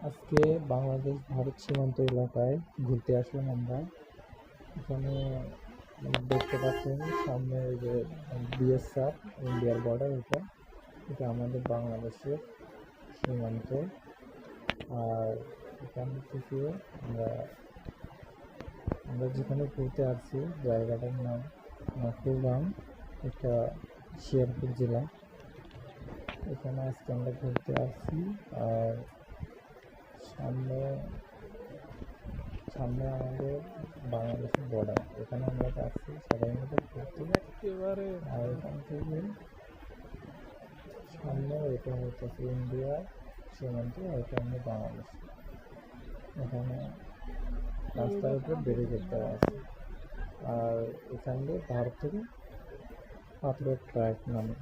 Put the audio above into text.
আজকে বাংলাদেশ ভারত সীমান্ত এলাকায় ঘুরতে আসলাম আমরা। এখানে দেখতে পাচ্ছেন সামনে ওই যে বিএসএফ ইন্ডিয়ার বর্ডার, এটা এটা আমাদের বাংলাদেশের সীমান্ত। আর এখান থেকে আমরা আমরা যেখানে ঘুরতে আসছি জায়গাটার নাম কুলগাম, এটা শেরপুর জেলা। এখানে আজকে আমরা ঘুরতে আসছি। আর সামনে সামনে আমাদের বাংলাদেশের বর্ডার, এখানে আমরা যাচ্ছি সবাই মিলে ঘুরতে। আর এখান থেকে সামনে এটা হচ্ছে ইন্ডিয়া সীমান্ত, এটা আমাদের বাংলাদেশ। এখানে রাস্তার উপর ব্যারিকেড দেওয়া আছে। আর এখান দিয়ে ভারত থেকে পাথরের ট্রাক নামে